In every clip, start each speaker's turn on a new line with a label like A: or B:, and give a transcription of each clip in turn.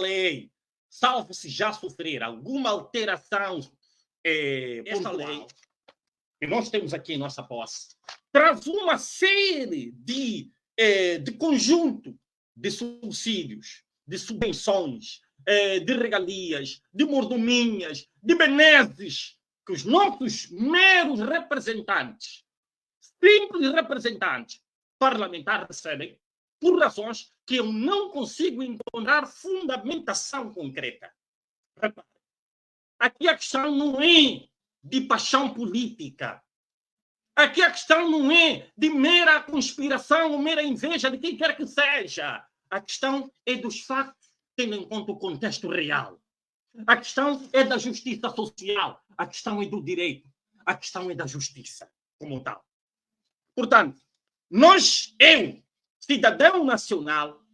A: lei, salvo se já sofrer alguma alteração esta lei que nós temos aqui em nossa posse, traz uma série de conjunto de subsídios, de subvenções, de regalias, de mordomias, de benesses que os nossos meros representantes, simples representantes parlamentares recebem por razões que eu não consigo encontrar fundamentação concreta. Repare, aqui a questão não é de paixão política. Aqui a questão não é de mera conspiração ou mera inveja de quem quer que seja. A questão é dos factos, tendo em conta o contexto real. A questão é da justiça social. A questão é do direito. A questão é da justiça, como tal. Portanto, eu, cidadão nacional,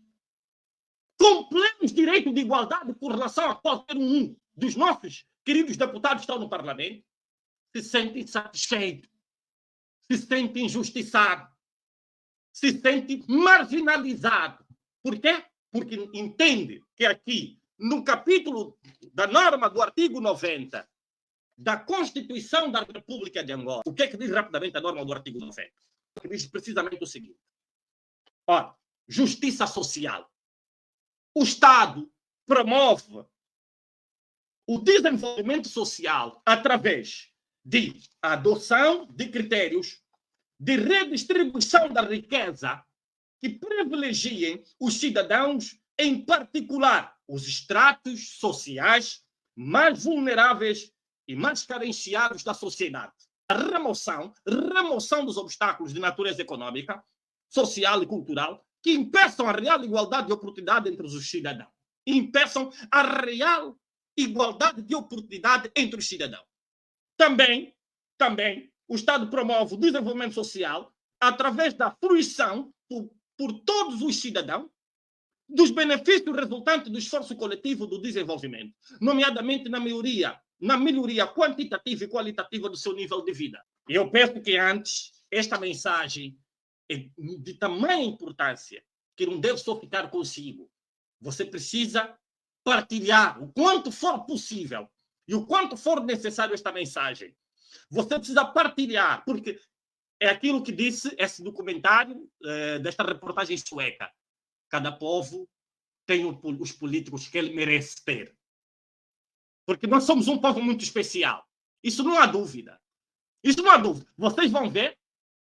A: com plenos direitos de igualdade com relação a qualquer um dos nossos queridos deputados que estão no Parlamento, se sente insatisfeito, se sente injustiçado, se sente marginalizado. Por quê? Porque entende que aqui, no capítulo da norma do artigo 90 da Constituição da República de Angola, o que é que diz rapidamente a norma do artigo 90? Que diz precisamente o seguinte. Ora, justiça social. O Estado promove o desenvolvimento social através de adoção de critérios de redistribuição da riqueza que privilegiem os cidadãos, em particular os estratos sociais mais vulneráveis e mais carenciados da sociedade. A remoção dos obstáculos de natureza econômica, social e cultural que impeçam a real igualdade de oportunidade entre os cidadãos. Impeçam a real igualdade de oportunidade entre os cidadãos. Também, o Estado promove o desenvolvimento social através da fruição por todos os cidadãos dos benefícios resultantes do esforço coletivo do desenvolvimimento, nomeadamente na melhoria quantitativa e qualitativa do seu nível de vida. Eu penso que antes, esta mensagem é de tamanha importância que não deve só ficar consigo. Você precisa partilhar o quanto for possível e o quanto for necessário esta mensagem. Você precisa partilhar, porque é aquilo que disse esse documentário desta reportagem sueca. Cada povo tem os políticos que ele merece ter. Porque nós somos um povo muito especial. Isso não há dúvida. Isso não há dúvida. Vocês vão ver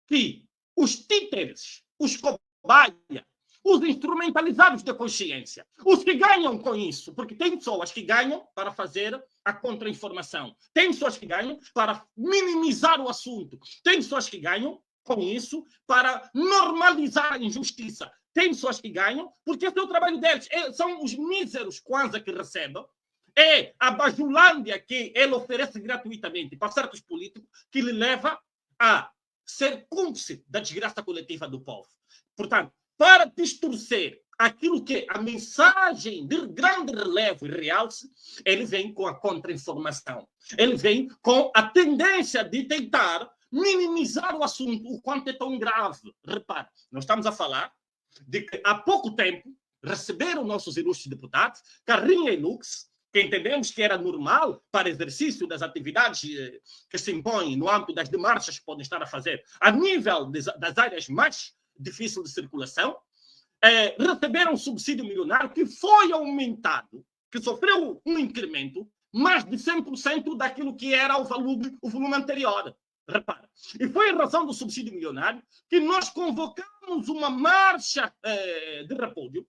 A: que os títeres, os cobaias, os instrumentalizados da consciência, os que ganham com isso, porque tem pessoas que ganham para fazer a contra-informação, tem pessoas que ganham para minimizar o assunto, tem pessoas que ganham com isso para normalizar a injustiça, tem pessoas que ganham porque esse é o trabalho deles, são os míseros Kwanza que recebem, é a bajulândia que ele oferece gratuitamente para certos políticos que lhe leva a ser cúmplice da desgraça coletiva do povo. Portanto, para distorcer aquilo que é a mensagem de grande relevo e realce, ele vem com a contra-informação. Ele vem com a tendência de tentar minimizar o assunto, o quanto é tão grave. Repare, nós estamos a falar de que há pouco tempo receberam nossos ilustres deputados Carrinha e Lux, que entendemos que era normal para exercício das atividades que se impõem no âmbito das demarchas que podem estar a fazer a nível das áreas mais difíceis de circulação, receberam um subsídio milionário que foi aumentado, que sofreu um incremento mais de 100% daquilo que era o volume anterior. Repara. E foi em razão do subsídio milionário que nós convocamos uma marcha de repúdio,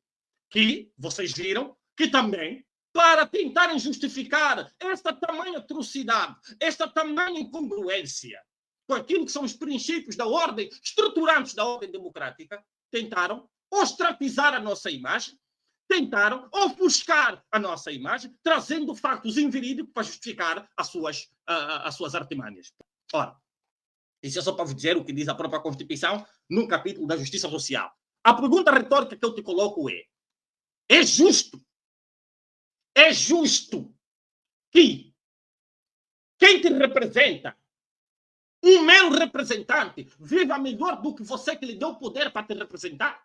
A: que vocês viram, que também para tentarem justificar esta tamanha atrocidade, esta tamanha incongruência com aquilo que são os princípios da ordem, estruturantes da ordem democrática, tentaram ostracizar a nossa imagem, tentaram ofuscar a nossa imagem, trazendo factos inverídicos para justificar as suas artimanhas. Ora, isso é só para vos dizer o que diz a própria Constituição no capítulo da justiça social. A pergunta retórica que eu te coloco é justo que quem te representa, um mero representante, viva melhor do que você que lhe deu poder para te representar?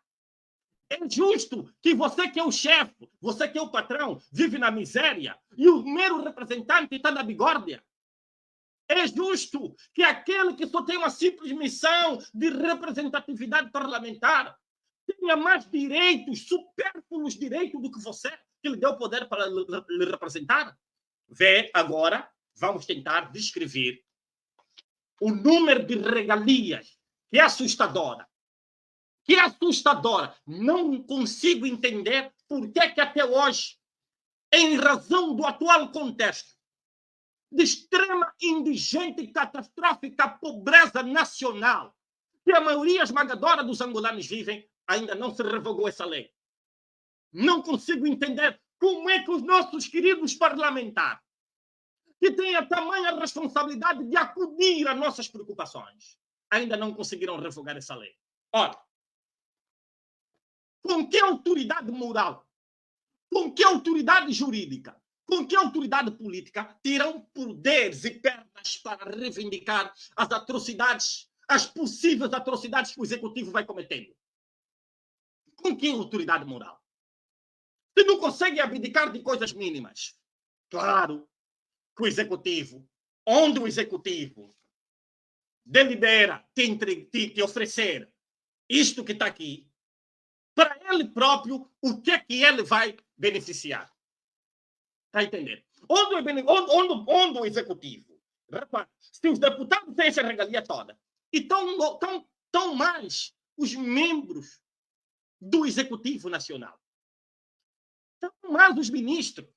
A: É justo que você que é o chefe, você que é o patrão, vive na miséria e o mero representante está na bigórdia? É justo que aquele que só tem uma simples missão de representatividade parlamentar tenha mais direitos, supérfluos direitos do que você, que lhe deu poder para lhe representar? Vê, agora, vamos tentar descrever o número de regalias, que é assustadora. Que é assustadora. Não consigo entender por que até hoje, em razão do atual contexto, de extrema indigente e catastrófica pobreza nacional, que a maioria esmagadora dos angolanos vivem, ainda não se revogou essa lei. Não consigo entender como é que os nossos queridos parlamentares, que têm a tamanha responsabilidade de acudir às nossas preocupações, ainda não conseguiram revogar essa lei. Ora, com que autoridade moral, com que autoridade jurídica, com que autoridade política terão poderes e pernas para reivindicar as atrocidades, as possíveis atrocidades que o executivo vai cometendo? Com que autoridade moral? Se não consegue abdicar de coisas mínimas, claro que o executivo, onde o executivo delibera te oferecer isto que está aqui, para ele próprio, o que é que ele vai beneficiar? Está a entender? Onde o executivo, repara, se os deputados têm essa regalia toda, e tão mais os membros do Executivo Nacional, tão mais os ministros,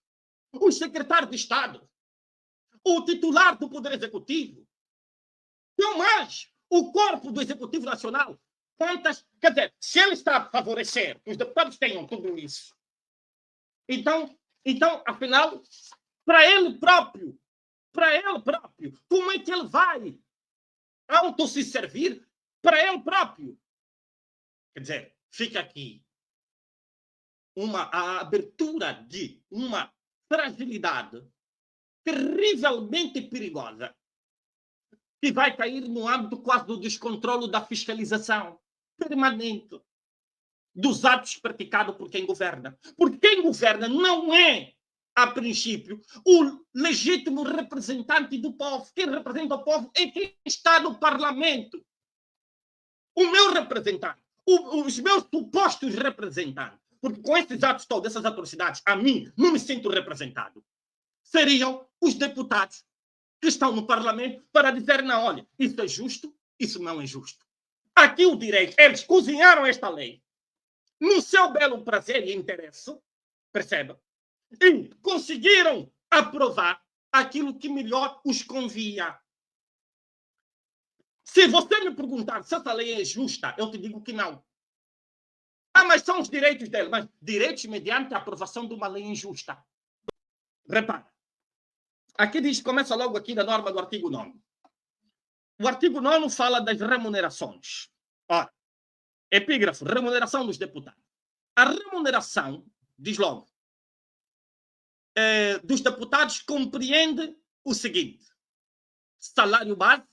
A: os secretários de Estado, o titular do Poder Executivo, tão mais o corpo do Executivo Nacional. Quer dizer, se ele está a favorecer que os deputados tenham tudo isso, então afinal, para ele próprio, como é que ele vai se servir para ele próprio? Quer dizer, fica aqui a abertura de uma fragilidade terrivelmente perigosa que vai cair no âmbito quase do descontrole da fiscalização permanente dos atos praticados por quem governa. Porque quem governa não é, a princípio, o legítimo representante do povo. Quem representa o povo é quem está no parlamento. O meu representante, os meus supostos representantes, porque com esses atos todos, essas atrocidades, a mim não me sinto representado, seriam os deputados que estão no parlamento para dizer, não, olha, isso é justo, isso não é justo. Aqui o direito, eles cozinharam esta lei no seu belo prazer e interesse, perceba, e conseguiram aprovar aquilo que melhor os convia. Se você me perguntar se essa lei é justa, eu te digo que não. Ah, mas são os direitos dele. Mas direitos mediante a aprovação de uma lei injusta. Repara. Aqui diz, começa logo aqui da norma do artigo 9º. O artigo 9º fala das remunerações. Ora, epígrafo, remuneração dos deputados. A remuneração, diz logo, dos deputados compreende o seguinte: salário base,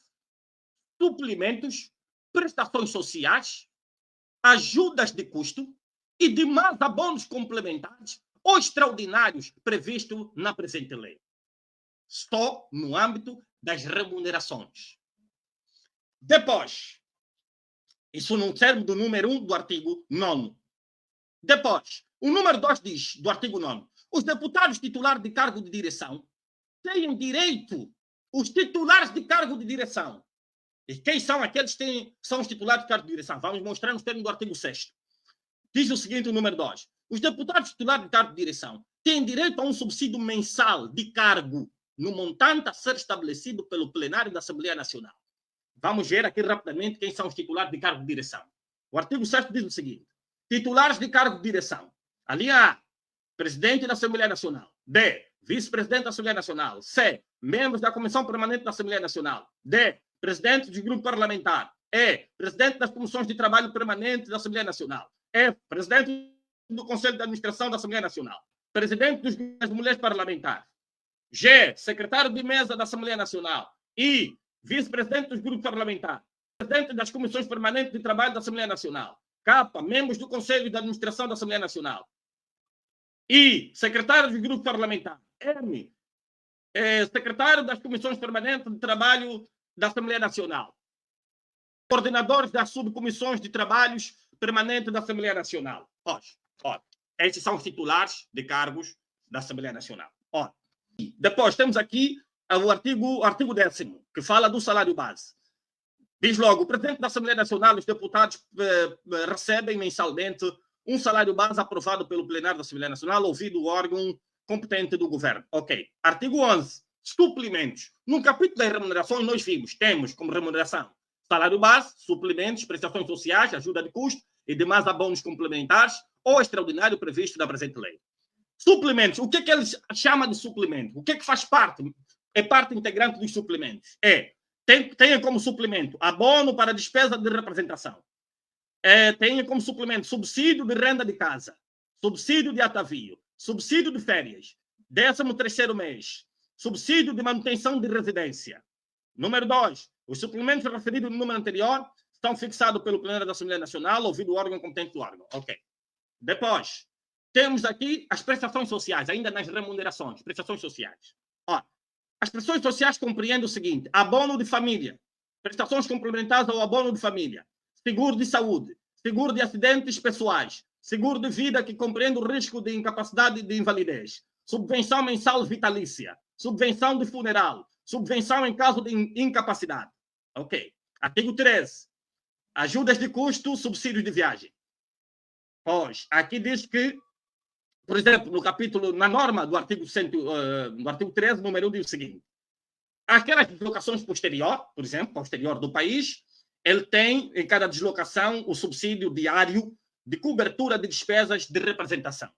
A: suplementos, prestações sociais, ajudas de custo e demais abonos complementares ou extraordinários previstos na presente lei. Só no âmbito das remunerações. Depois, isso no termo do número 1 do artigo 9º. Depois, o número 2 diz, do artigo 9º, os deputados titulares de cargo de direção têm direito, os titulares de cargo de direção. E quem são aqueles que são os titulares de cargo de direção? Vamos mostrar nos termos do artigo 6º. Diz o seguinte, o número 2. Os deputados titulares de cargo de direção têm direito a um subsídio mensal de cargo no montante a ser estabelecido pelo plenário da Assembleia Nacional. Vamos ver aqui rapidamente quem são os titulares de cargo de direção. O artigo 6º diz o seguinte: titulares de cargo de direção. Ali A, presidente da Assembleia Nacional. B, vice-presidente da Assembleia Nacional. C, membros da Comissão Permanente da Assembleia Nacional. D, presidente do grupo parlamentar. E, presidente das comissões de trabalho permanente da Assembleia Nacional. F, presidente do Conselho de Administração da Assembleia Nacional. Presidente das mulheres parlamentares. G, secretário de mesa da Assembleia Nacional. I, vice-presidente dos grupos parlamentares. Presidente das comissões permanentes de trabalho da Assembleia Nacional. K, membros do Conselho de Administração da Assembleia Nacional. I, secretário do grupo parlamentar. M, secretário das comissões permanentes de trabalho da Assembleia Nacional. Coordenadores das subcomissões de trabalhos permanentes da Assembleia Nacional. Olha, esses são os titulares de cargos da Assembleia Nacional. Olha. Depois temos aqui o artigo 10º, que fala do salário base. Diz logo, o presidente da Assembleia Nacional e os deputados recebem mensalmente um salário base aprovado pelo plenário da Assembleia Nacional, ouvido o órgão competente do governo. Ok. Artigo 11, suplementos. No capítulo das remunerações, nós temos como remuneração salário base, suplementos, prestações sociais, ajuda de custo e demais abonos complementares ou extraordinário previsto na presente lei. Suplementos. O que é que eles chamam de suplemento? O que é que faz parte? É parte integrante dos suplementos. Tem como suplemento abono para despesa de representação. Tem como suplemento subsídio de renda de casa, subsídio de atavio, subsídio de férias, 13º mês, subsídio de manutenção de residência. Número 2. Os suplementos referidos no número anterior estão fixados pelo plenário da Assembleia Nacional, ouvido o órgão competente do órgão. Ok. Depois, temos aqui as prestações sociais, ainda nas remunerações, prestações sociais. As prestações sociais compreendem o seguinte: abono de família, prestações complementares ao abono de família, seguro de saúde, seguro de acidentes pessoais, seguro de vida que compreende o risco de incapacidade e de invalidez, subvenção mensal vitalícia, subvenção de funeral, subvenção em caso de incapacidade. Ok. Artigo 13. Ajudas de custo, subsídios de viagem. Pois, aqui diz que, por exemplo, no capítulo, na norma do artigo 13, número 1, diz o seguinte: aquelas deslocações posterior, por exemplo, posterior do país, ele tem, em cada deslocação, o subsídio diário de cobertura de despesas de representação.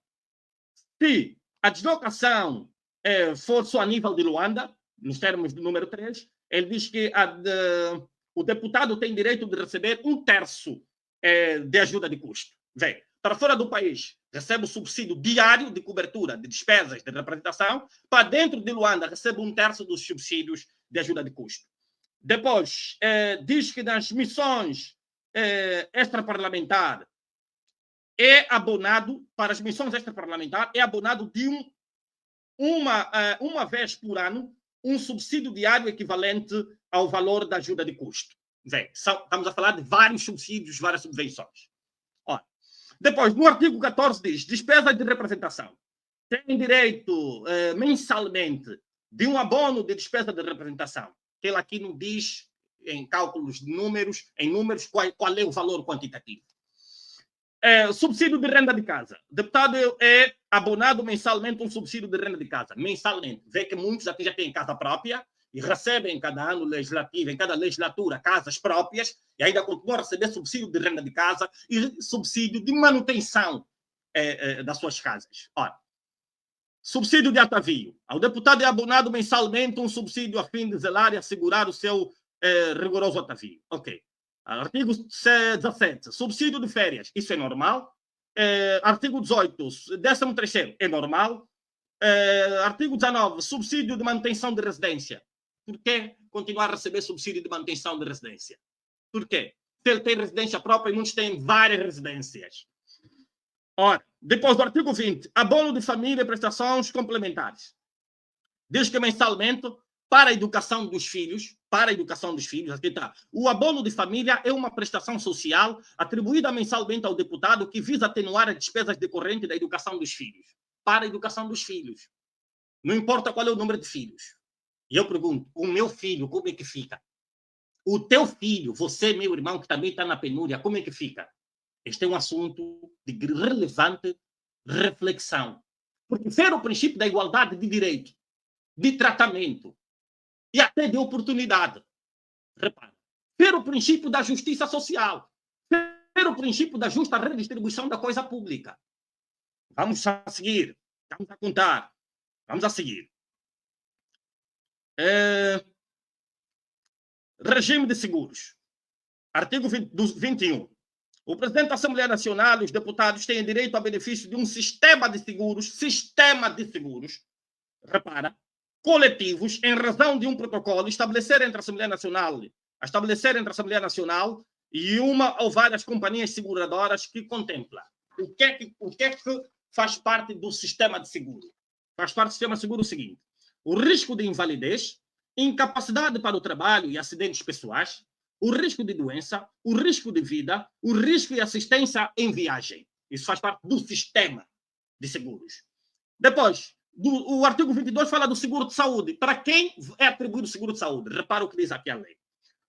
A: Se a deslocação for só a nível de Luanda, nos termos do número 3, ele diz que o deputado tem direito de receber 1/3 de ajuda de custo. Vem, para fora do país, recebe o subsídio diário de cobertura de despesas de representação. Para dentro de Luanda, recebe 1/3 dos subsídios de ajuda de custo. Depois, diz que nas missões extraparlamentar é abonado, para as missões extraparlamentar, é abonado de uma vez por ano, um subsídio diário equivalente ao valor da ajuda de custo. Estamos a falar de vários subsídios, várias subvenções. Olha, depois, no artigo 14 diz, despesa de representação. Tem direito mensalmente de um abono de despesa de representação. Que ele aqui não diz em cálculos de números, qual é o valor quantitativo. Subsídio de renda de casa. O deputado é abonado mensalmente um subsídio de renda de casa. Mensalmente. Vê que muitos aqui já têm casa própria e recebem em cada ano legislativo, em cada legislatura, casas próprias e ainda continuam a receber subsídio de renda de casa e subsídio de manutenção das suas casas. Ora, subsídio de atavio. Ao deputado é abonado mensalmente um subsídio a fim de zelar e assegurar o seu rigoroso atavio. Ok. Artigo 17, subsídio de férias, isso é normal. Artigo 18, 13º, é normal. Artigo 19, subsídio de manutenção de residência. Por que continuar a receber subsídio de manutenção de residência? Por quê? Se ele tem residência própria e muitos têm várias residências. Ora, depois do artigo 20, abono de família e prestações complementares. Diz que mensalmente, para a educação dos filhos, aqui está, o abono de família é uma prestação social atribuída mensalmente ao deputado que visa atenuar as despesas decorrentes da educação dos filhos. Para a educação dos filhos. Não importa qual é o número de filhos. E eu pergunto, o meu filho, como é que fica? O teu filho, você, meu irmão, que também está na penúria, como é que fica? Este é um assunto de relevante reflexão. Porque ver o princípio da igualdade de direito, de tratamento, e até de oportunidade. Repare, ver o princípio da justiça social, ver o princípio da justa redistribuição da coisa pública. Vamos a seguir, vamos a contar, vamos a seguir. Regime de seguros. Artigo 21. O presidente da Assembleia Nacional e os deputados têm direito ao benefício de um sistema de seguros, repara, coletivos, em razão de um protocolo estabelecer entre a Assembleia Nacional e uma ou várias companhias seguradoras que contempla. O que é que faz parte do sistema de seguro? Faz parte do sistema de seguro o seguinte: o risco de invalidez, incapacidade para o trabalho e acidentes pessoais, o risco de doença, o risco de vida, o risco de assistência em viagem. Isso faz parte do sistema de seguros. Depois, o artigo 22 fala do seguro de saúde. Para quem é atribuído o seguro de saúde? Repara o que diz aqui a lei.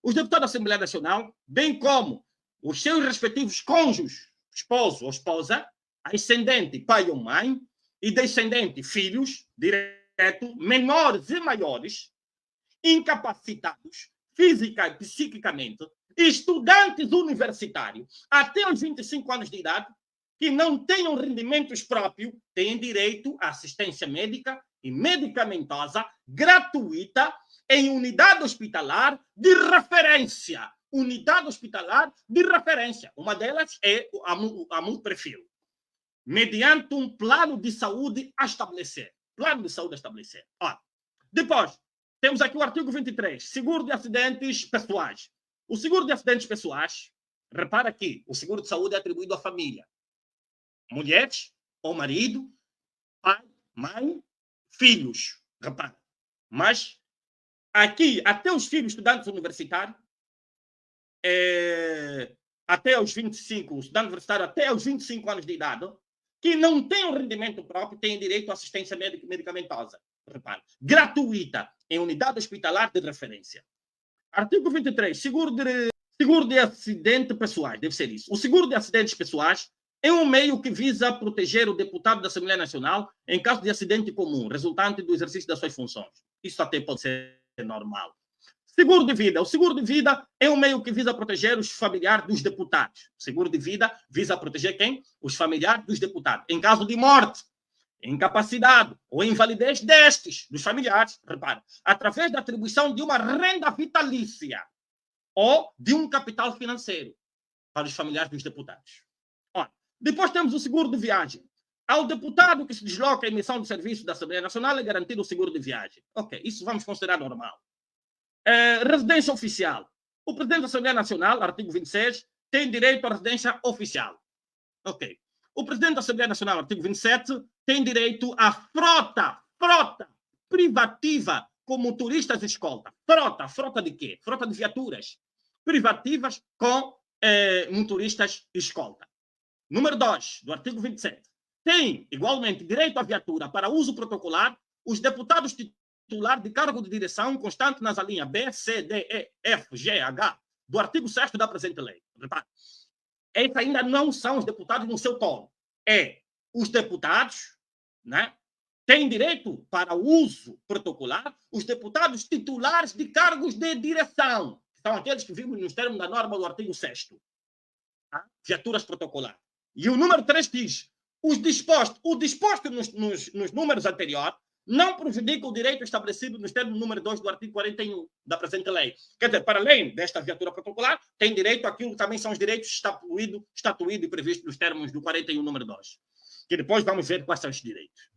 A: Os deputados da Assembleia Nacional, bem como os seus respectivos cônjuges, esposo ou esposa, ascendente, pai ou mãe, e descendente, filhos, direto, menores e maiores, incapacitados, física e psiquicamente, estudantes universitários, até os 25 anos de idade, que não tenham rendimentos próprios, têm direito à assistência médica e medicamentosa gratuita em unidade hospitalar de referência. Unidade hospitalar de referência. Uma delas é a Multiprefil, mediante um plano de saúde a estabelecer. Plano de saúde a estabelecer. Ó, depois, temos aqui o artigo 23, seguro de acidentes pessoais. O seguro de acidentes pessoais, repara aqui, o seguro de saúde é atribuído à família. Mulheres ou marido, pai, mãe, filhos. Repara. Mas aqui, até os filhos estudantes universitários, até os 25, estudante universitário até os 25 anos de idade, que não têm um rendimento próprio, têm direito à assistência médica e medicamentosa. Repara. Gratuita, em unidade hospitalar de referência. Artigo 23, seguro de acidentes pessoais, deve ser isso. O seguro de acidentes pessoais é um meio que visa proteger o deputado da Assembleia Nacional em caso de acidente comum, resultante do exercício das suas funções. Isso até pode ser normal. Seguro de vida. O seguro de vida é um meio que visa proteger os familiares dos deputados. O seguro de vida visa proteger quem? Os familiares dos deputados. Em caso de morte, incapacidade ou invalidez destes, dos familiares, repara, através da atribuição de uma renda vitalícia ou de um capital financeiro para os familiares dos deputados. Olha, depois temos o seguro de viagem. Ao deputado que se desloca em missão de serviço da Assembleia Nacional é garantido o seguro de viagem. Ok, isso vamos considerar normal. Residência oficial. O presidente da Assembleia Nacional, artigo 26, tem direito à residência oficial. Ok. O presidente da Assembleia Nacional, artigo 27, tem direito à frota privativa com motoristas de escolta. Frota de quê? Frota de viaturas privativas com motoristas de escolta. Número 2 do artigo 27. Tem, igualmente, direito à viatura para uso protocolar os deputados titulares de cargo de direção constante nas alíneas B, C, D, E, F, G, H do artigo 6º da presente lei. Repare, esses ainda não são os deputados no seu tono. Os deputados, né, têm direito para uso protocolar os deputados titulares de cargos de direção, que são aqueles que vimos nos termos da norma do artigo 6º. Tá? Viaturas protocolares. E o número 3 diz: o disposto nos números anteriores não prejudica o direito estabelecido nos termos número 2 do artigo 41 da presente lei. Quer dizer, para além desta viatura protocolar, tem direito àquilo que também são os direitos estatuídos e previstos nos termos do 41 número 2. Que depois vamos ver quais são os direitos.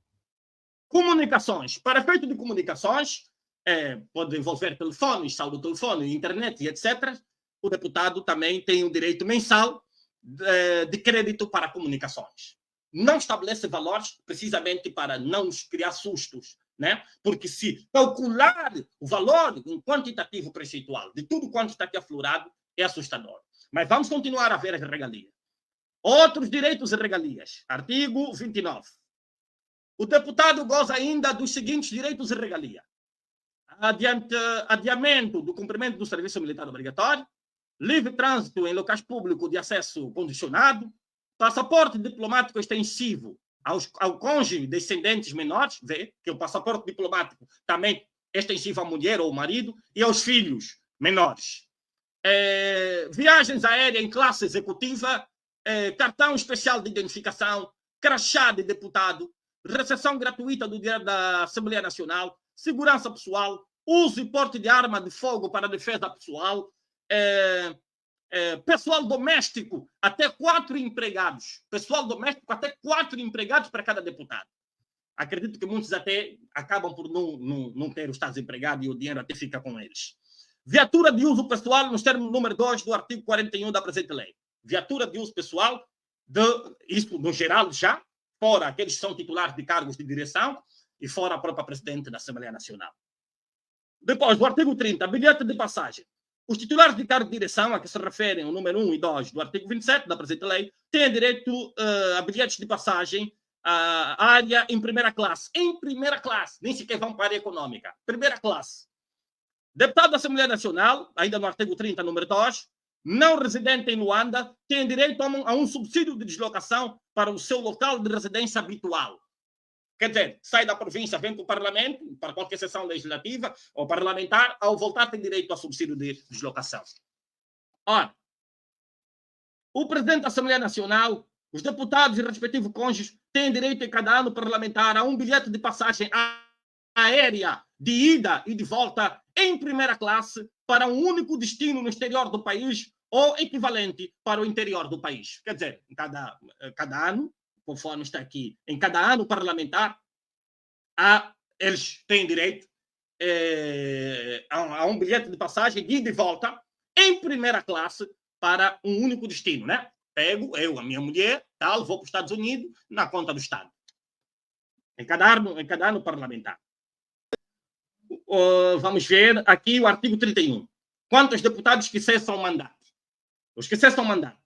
A: Comunicações. Para efeito de comunicações, pode envolver telefones, saldo telefone, internet e etc. O deputado também tem um direito mensal de crédito para comunicações. Não estabelece valores precisamente para não nos criar sustos, né? Porque se calcular o valor em quantitativo percentual de tudo quanto está aqui aflorado, é assustador. Mas vamos continuar a ver as regalias. Outros direitos e regalias. Artigo 29. O deputado goza ainda dos seguintes direitos e regalias: adiamento do cumprimento do serviço militar obrigatório, livre trânsito em locais públicos de acesso condicionado, passaporte diplomático extensivo ao cônjuge descendentes menores, vê que o passaporte diplomático também é extensivo à mulher ou ao marido, e aos filhos menores. Viagens aéreas em classe executiva, cartão especial de identificação, crachá de deputado, recepção gratuita do dinheiro da Assembleia Nacional, segurança pessoal, uso e porte de arma de fogo para defesa pessoal, pessoal doméstico, até 4 empregados. Pessoal doméstico, até 4 empregados para cada deputado. Acredito que muitos até acabam por não ter os tais empregados e o dinheiro até fica com eles. Viatura de uso pessoal nos termos número 2 do artigo 41 da presente lei. Viatura de uso pessoal, isso no geral já, fora aqueles que são titulares de cargos de direção e fora a própria Presidente da Assembleia Nacional. Depois, do artigo 30, bilhete de passagem. Os titulares de cargo de direção, a que se referem ao número 1 e 2 do artigo 27 da presente lei, têm direito a bilhetes de passagem à área em primeira classe. Em primeira classe, nem sequer vão para a área econômica. Primeira classe. Deputado da Assembleia Nacional, ainda no artigo 30, número 2, não residente em Luanda, tem direito a um subsídio de deslocação para o seu local de residência habitual. Quer dizer, sai da província, vem para o Parlamento, para qualquer sessão legislativa ou parlamentar, ao voltar tem direito a subsídio de deslocação. Ora, o Presidente da Assembleia Nacional, os deputados e respectivos cônjuges têm direito em cada ano parlamentar a um bilhete de passagem aérea de ida e de volta em primeira classe para um único destino no exterior do país ou equivalente para o interior do país. Quer dizer, em cada ano, conforme está aqui, em cada ano parlamentar, eles têm direito a um bilhete de passagem de ida e volta em primeira classe para um único destino, né? Pego eu, a minha mulher, tal, vou para os Estados Unidos na conta do Estado. Em cada ano parlamentar. Vamos ver aqui o artigo 31. Quanto aos deputados que cessam o mandato. Os que cessam o mandato.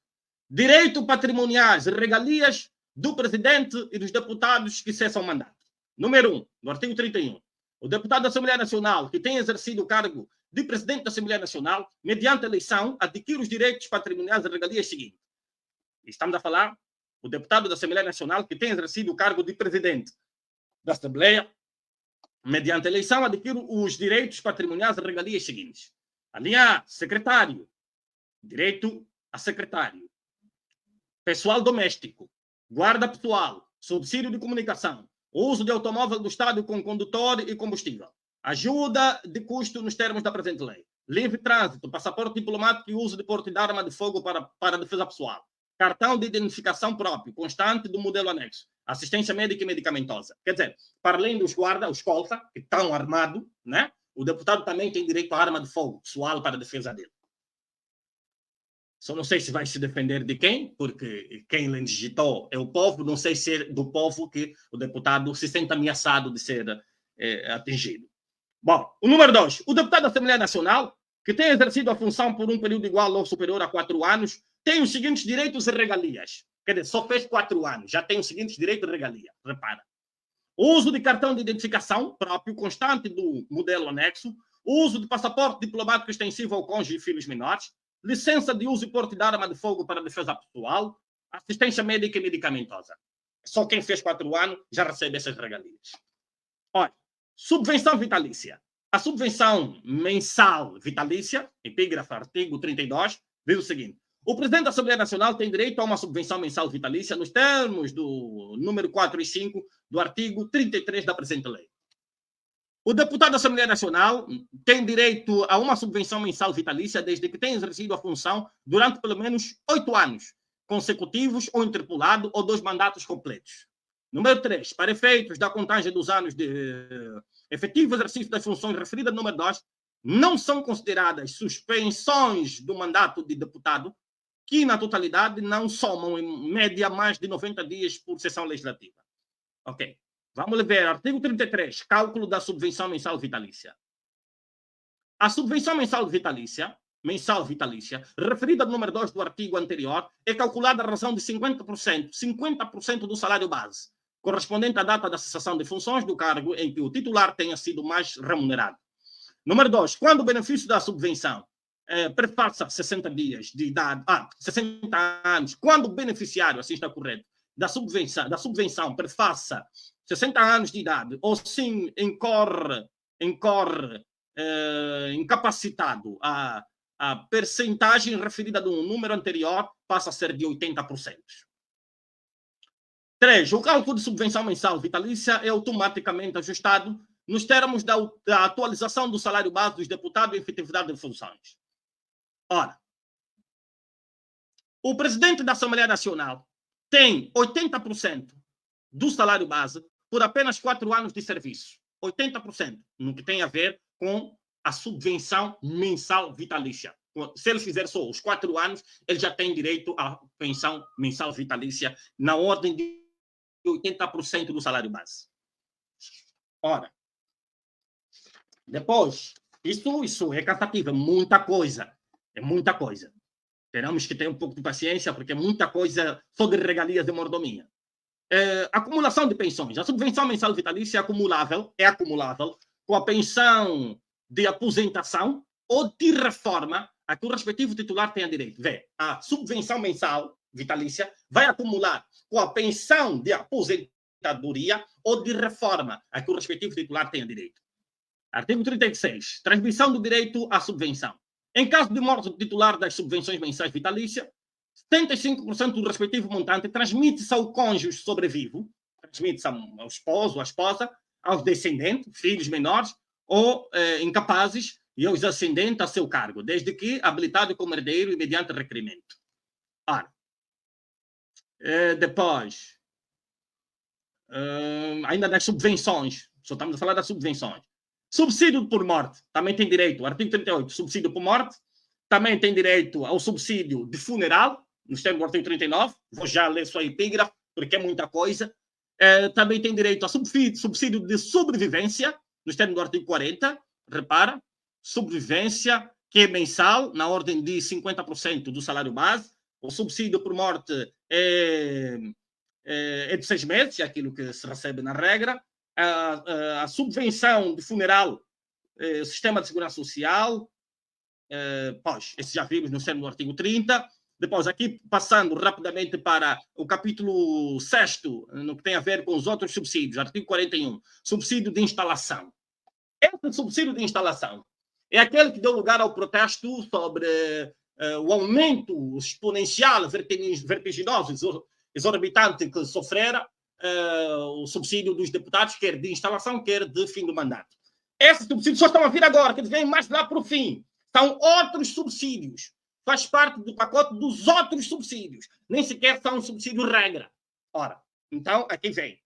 A: Direito patrimoniais e regalias do presidente e dos deputados que cessam o mandato. Número 1, do artigo 31. O deputado da Assembleia Nacional que tem exercido o cargo de presidente da Assembleia Nacional, mediante eleição, adquire os direitos patrimoniais e regalias seguintes. Estamos a falar o deputado da Assembleia Nacional que tem exercido o cargo de presidente da Assembleia, mediante eleição, adquire os direitos patrimoniais e regalias seguintes. A linha A, secretário. Direito a secretário. Pessoal doméstico. Guarda pessoal. Subsídio de comunicação. Uso de automóvel do Estado com condutor e combustível. Ajuda de custo nos termos da presente lei. Livre trânsito. Passaporte diplomático e uso de porte de arma de fogo para defesa pessoal. Cartão de identificação próprio, constante do modelo anexo. Assistência médica e medicamentosa. Quer dizer, para além dos guardas, os colta, que estão armados, né? O deputado também tem direito à arma de fogo pessoal para a defesa dele. Só não sei se vai se defender de quem, porque quem legislou é o povo, não sei se é do povo que o deputado se sente ameaçado de ser atingido. Bom, o número 2. O deputado da Assembleia Nacional, que tem exercido a função por um período igual ou superior a 4 anos, tem os seguintes direitos e regalias. Quer dizer, só fez 4 anos, já tem os seguintes direitos e regalias. Repara. O uso de cartão de identificação próprio, constante do modelo anexo, o uso de passaporte diplomático extensivo ao cônjuge e filhos menores, licença de uso e porte de arma de fogo para defesa pessoal, assistência médica e medicamentosa. Só quem fez 4 anos já recebe essas regalias. Olha, subvenção vitalícia. A subvenção mensal vitalícia, epígrafe artigo 32, diz o seguinte. O presidente da Assembleia Nacional tem direito a uma subvenção mensal vitalícia nos termos do número 4 e 5 do artigo 33 da presente lei. O deputado da Assembleia Nacional tem direito a uma subvenção mensal vitalícia desde que tenha exercido a função durante pelo menos 8 anos consecutivos ou interpolado ou 2 mandatos completos. Número 3. Para efeitos da contagem dos anos de efetivo exercício das funções referidas no número 2, não são consideradas suspensões do mandato de deputado que, na totalidade, não somam, em média, mais de 90 dias por sessão legislativa. Ok. Vamos ver. Artigo 33. Cálculo da subvenção mensal vitalícia. A subvenção mensal vitalícia, referida ao número 2 do artigo anterior, é calculada à razão de 50% do salário base, correspondente à data da cessação de funções do cargo em que o titular tenha sido mais remunerado. Número 2. Quando o benefício da subvenção prepassa 60 dias de idade, 60 anos, quando o beneficiário, assim está correto, da subvenção prefassa 60 anos de idade ou sim incorre incapacitado, a percentagem referida do número anterior passa a ser de 80%. 3. O cálculo de subvenção mensal vitalícia é automaticamente ajustado nos termos da atualização do salário base dos deputados em efetividade de funções. Ora, o presidente da Assembleia Nacional tem 80% do salário base por apenas 4 anos de serviço. 80%, no que tem a ver com a subvenção mensal vitalícia. Se ele fizer só os 4 anos, ele já tem direito à pensão mensal vitalícia na ordem de 80% do salário base. Ora, depois, isso é cansativo, é muita coisa. É muita coisa. Teremos que ter um pouco de paciência, porque é muita coisa só de regalias de mordomia. Acumulação de pensões. A subvenção mensal vitalícia é acumulável com a pensão de aposentação ou de reforma a que o respectivo titular tenha direito. Vê, a subvenção mensal vitalícia vai acumular com a pensão de aposentadoria ou de reforma a que o respectivo titular tenha direito. Artigo 36. Transmissão do direito à subvenção. Em caso de morte do titular das subvenções mensais vitalícia, 75% do respectivo montante transmite-se ao cônjuge sobrevivo, transmite-se ao esposo, à esposa, aos descendentes, filhos menores ou incapazes e aos ascendentes a seu cargo, desde que habilitado como herdeiro e mediante requerimento. Ora, depois, ainda das subvenções, só estamos a falar das subvenções. Subsídio por morte, também tem direito, artigo 38, subsídio por morte, também tem direito ao subsídio de funeral, nos termos do artigo 39, vou já ler só a epígrafe, porque é muita coisa. Também tem direito a subsídio de sobrevivência, nos termos do artigo 40, repara, sobrevivência, que é mensal, na ordem de 50% do salário base. O subsídio por morte é de 6 meses, é aquilo que se recebe na regra. A subvenção de funeral, sistema de segurança social, pois, esse já vimos no termo do artigo 30. Depois, aqui, passando rapidamente para o capítulo 6º, no que tem a ver com os outros subsídios, artigo 41, subsídio de instalação. Esse subsídio de instalação é aquele que deu lugar ao protesto sobre o aumento exponencial, vertiginoso, exorbitante que sofrera o subsídio dos deputados, quer de instalação, quer de fim do mandato. Esses subsídios só estão a vir agora, que vêm mais lá para o fim. São outros subsídios. Faz parte do pacote dos outros subsídios. Nem sequer são um subsídio regra. Ora, então, aqui vem.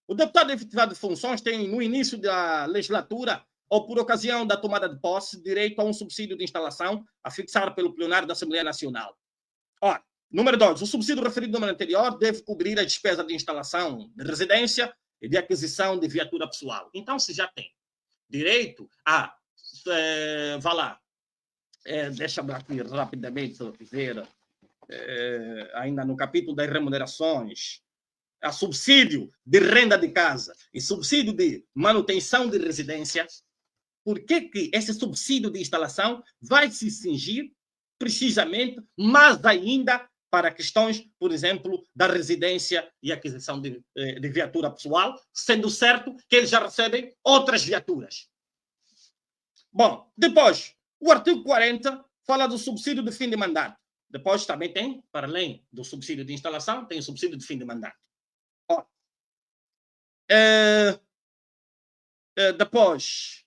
A: O deputado efetivado de funções tem, no início da legislatura, ou por ocasião da tomada de posse, direito a um subsídio de instalação a fixar pelo plenário da Assembleia Nacional. Ora, número 2. O subsídio referido no número anterior deve cobrir a despesa de instalação de residência e de aquisição de viatura pessoal. Então, se já tem direito a... vá lá. Deixa-me aqui rapidamente ver, ainda no capítulo das remunerações, a subsídio de renda de casa e subsídio de manutenção de residência. Por que esse subsídio de instalação vai se cingir precisamente, mais ainda para questões, por exemplo, da residência e aquisição de viatura pessoal, sendo certo que eles já recebem outras viaturas. Bom, depois, o artigo 40 fala do subsídio de fim de mandato. Depois também tem, para além do subsídio de instalação, tem o subsídio de fim de mandato. Depois,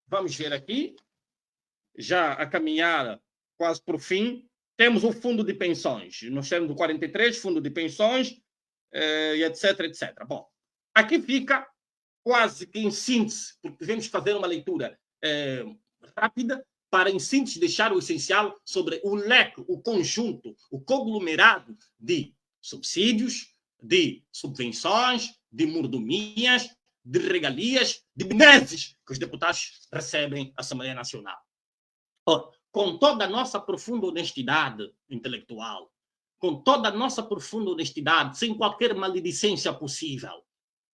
A: vamos ver aqui, já a caminhar quase por fim, temos o fundo de pensões. Nós temos o 43, fundo de pensões, etc, etc. Bom, aqui fica quase que em síntese, porque devemos fazer uma leitura rápida para, em síntese, deixar o essencial sobre o leque, o conjunto, o conglomerado de subsídios, de subvenções, de mordomias, de regalias, de benesses que os deputados recebem à Assembleia Nacional. Com toda a nossa profunda honestidade intelectual, com toda a nossa profunda honestidade, sem qualquer maledicência possível,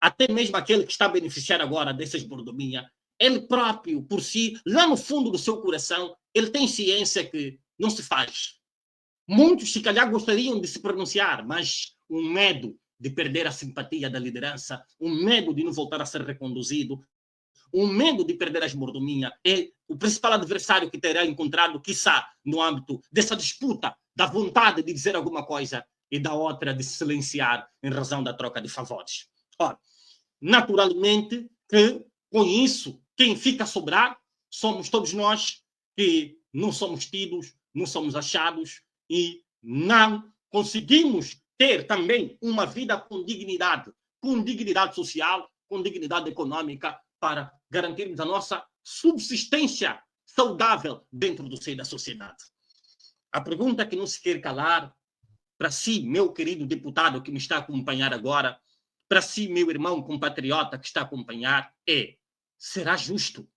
A: até mesmo aquele que está a beneficiar agora dessas mordomias, ele próprio, por si, lá no fundo do seu coração, ele tem ciência que não se faz. Muitos, se calhar, gostariam de se pronunciar, mas um medo de perder a simpatia da liderança, um medo de não voltar a ser reconduzido, um medo de perder as mordomias, é o principal adversário que terá encontrado, quiçá, no âmbito dessa disputa, da vontade de dizer alguma coisa e da outra de se silenciar em razão da troca de favores. Ora, naturalmente que, com isso, quem fica a sobrar somos todos nós que não somos tidos, não somos achados e não conseguimos ter também uma vida com dignidade social, com dignidade econômica, para garantirmos a nossa subsistência saudável dentro do seio da sociedade. A pergunta que não se quer calar, para si, meu querido deputado que me está a acompanhar agora, para si, meu irmão compatriota que está a acompanhar, é: será justo,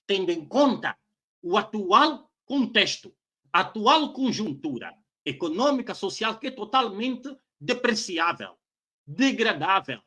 A: tendo em conta o atual contexto, a atual conjuntura econômica, social, que é totalmente depreciável, degradável?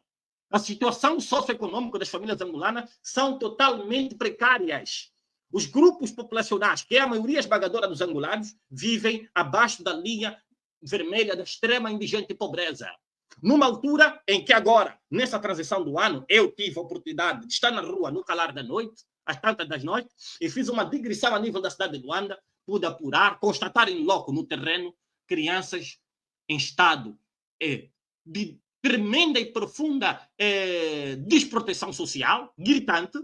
A: A situação socioeconômica das famílias angolanas são totalmente precárias. Os grupos populacionais, que é a maioria esmagadora dos angolanos, vivem abaixo da linha vermelha da extrema indigente pobreza. Numa altura em que agora, nessa transição do ano, eu tive a oportunidade de estar na rua no calar da noite, às tantas das noites, e fiz uma digressão a nível da cidade de Luanda, pude apurar, constatar em loco, no terreno, crianças em estado de tremenda e profunda desproteção social, gritante,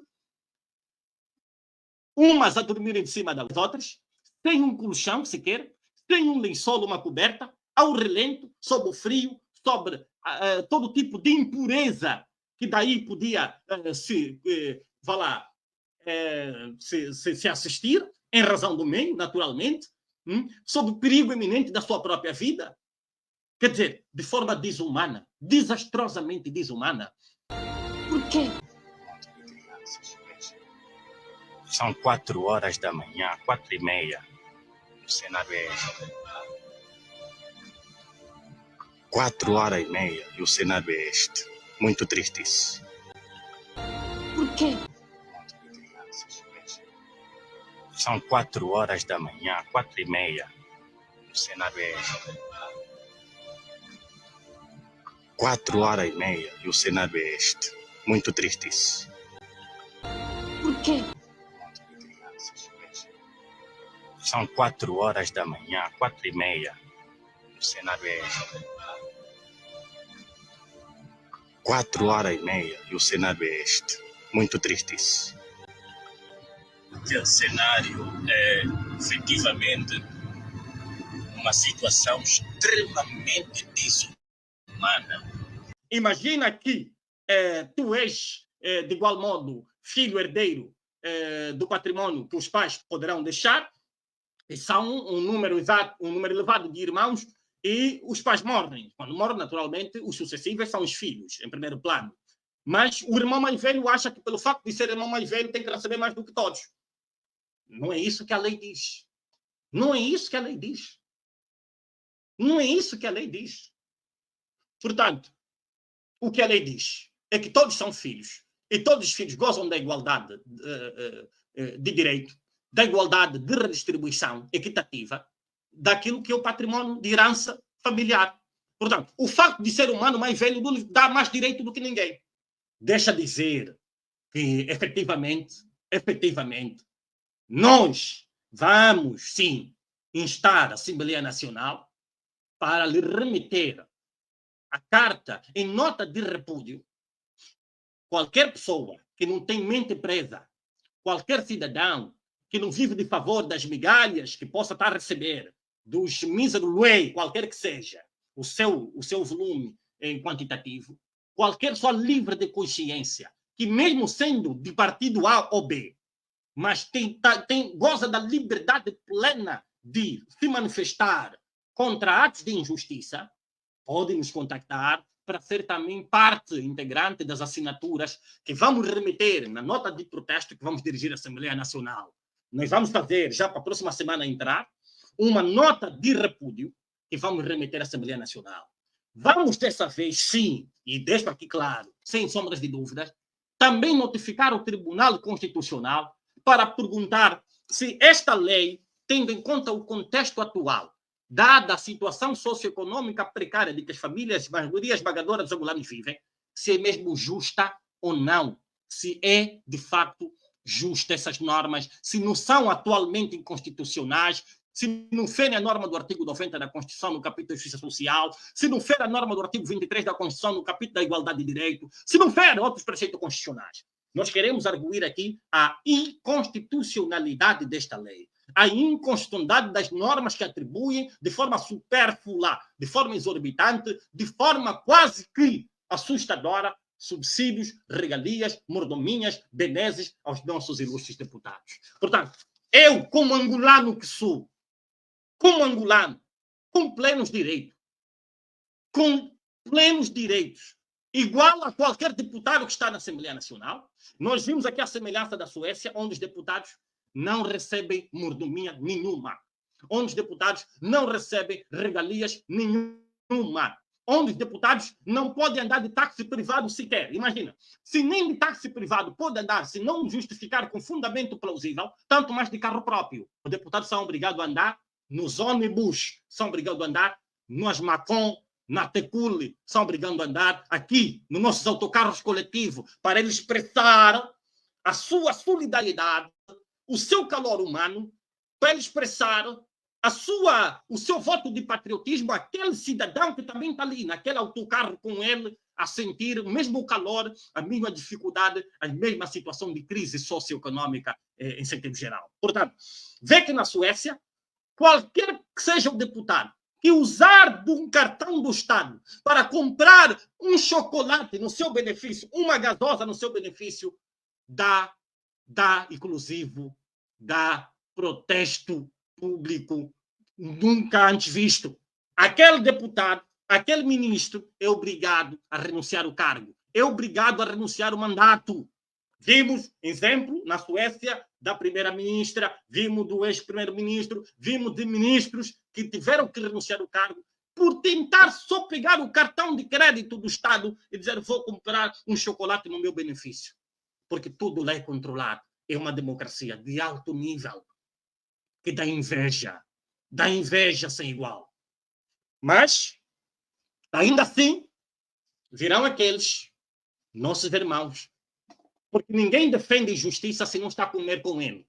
A: umas a dormirem de cima das outras, sem um colchão sequer, sem um lençol, uma coberta, ao relento, sob o frio, sobre todo tipo de impureza que daí podia se assistir, em razão do meio, naturalmente, sob o perigo iminente da sua própria vida. Quer dizer, de forma desumana, desastrosamente desumana. Por quê?
B: São 4 horas da manhã, 4h30. O cenário é 4h30 e o cenário é este. Muito triste isso.
A: Por quê?
B: São 4 horas da manhã, 4h30. O cenário é 4h30 e o cenário é este. Muito triste isso.
A: Por quê?
B: São 4 horas da manhã, 4h30. O cenário é 4h30 e o cenário é este. Muito triste isso. O cenário é efetivamente uma situação extremamente desumana.
A: Imagina que tu és, de igual modo, filho herdeiro do patrimônio que os pais poderão deixar, e são um número elevado de irmãos, e os pais morrem. Quando morrem, naturalmente, os sucessivos são os filhos, em primeiro plano. Mas o irmão mais velho acha que, pelo facto de ser irmão mais velho, tem que receber mais do que todos. Não é isso que a lei diz. Não é isso que a lei diz. Não é isso que a lei diz. Portanto, o que a lei diz é que todos são filhos, e todos os filhos gozam da igualdade de direito, da igualdade de redistribuição equitativa daquilo que é o patrimônio de herança familiar. Portanto, o facto de ser humano mais velho não lhe dá mais direito do que ninguém. Deixa dizer que, efetivamente, nós vamos, sim, instar a Assembleia Nacional para lhe remeter a carta em nota de repúdio. Qualquer pessoa que não tem mente presa, qualquer cidadão que não vive de favor das migalhas que possa estar a receber, dos míseros lei, qualquer que seja o seu volume em quantitativo, qualquer pessoa livre de consciência, que mesmo sendo de partido A ou B, mas goza da liberdade plena de se manifestar contra atos de injustiça, pode nos contactar para ser também parte integrante das assinaturas que vamos remeter na nota de protesto que vamos dirigir à Assembleia Nacional. Nós vamos fazer, já para a próxima semana entrar, uma nota de repúdio que vamos remeter à Assembleia Nacional. Vamos, dessa vez, sim, e deixo aqui claro, sem sombras de dúvidas, também notificar o Tribunal Constitucional para perguntar se esta lei, tendo em conta o contexto atual, dada a situação socioeconômica precária de que as famílias, a maioria esmagadora dos angolanos vivem, se é mesmo justa ou não, se é, de fato, justa essas normas, se não são atualmente inconstitucionais, se não ferem a norma do artigo 90 da Constituição no capítulo da Justiça Social, se não ferem a norma do artigo 23 da Constituição no capítulo da Igualdade de Direito, se não ferem outros preceitos constitucionais. Nós queremos arguir aqui a inconstitucionalidade desta lei, a inconstitucionalidade das normas que atribuem de forma supérflua, de forma exorbitante, de forma quase que assustadora, subsídios, regalias, mordomias, benesses aos nossos ilustres deputados. Portanto, eu, como angolano que sou, como angolano, com plenos direitos, igual a qualquer deputado que está na Assembleia Nacional, nós vimos aqui a semelhança da Suécia, onde os deputados não recebem mordomia nenhuma, onde os deputados não recebem regalias nenhuma, onde os deputados não podem andar de táxi privado sequer. Imagina, se nem de táxi privado pode andar, se não justificar com fundamento plausível, tanto mais de carro próprio. Os deputados são obrigados a andar nos ônibus, são obrigados a andar nos Macon, na Tecule, são obrigados a andar aqui, nos nossos autocarros coletivos, para eles expressar a sua solidariedade, o seu calor humano, para eles expressar o seu voto de patriotismo, aquele cidadão que também está ali, naquele autocarro com ele, a sentir o mesmo calor, a mesma dificuldade, a mesma situação de crise socioeconômica em sentido geral. Portanto, vê que na Suécia, qualquer que seja o deputado que usar de um cartão do Estado para comprar um chocolate no seu benefício, uma gasosa no seu benefício, dá protesto público nunca antes visto. Aquele deputado, aquele ministro é obrigado a renunciar ao cargo, é obrigado a renunciar ao mandato. Vimos exemplo na Suécia da primeira-ministra, vimos do ex-primeiro-ministro, vimos de ministros que tiveram que renunciar ao cargo por tentar só pegar o cartão de crédito do Estado e dizer vou comprar um chocolate no meu benefício. Porque tudo lá é controlado. É uma democracia de alto nível que dá inveja sem igual. Mas, ainda assim, virão aqueles nossos irmãos. Porque ninguém defende justiça se não está a comer com ele.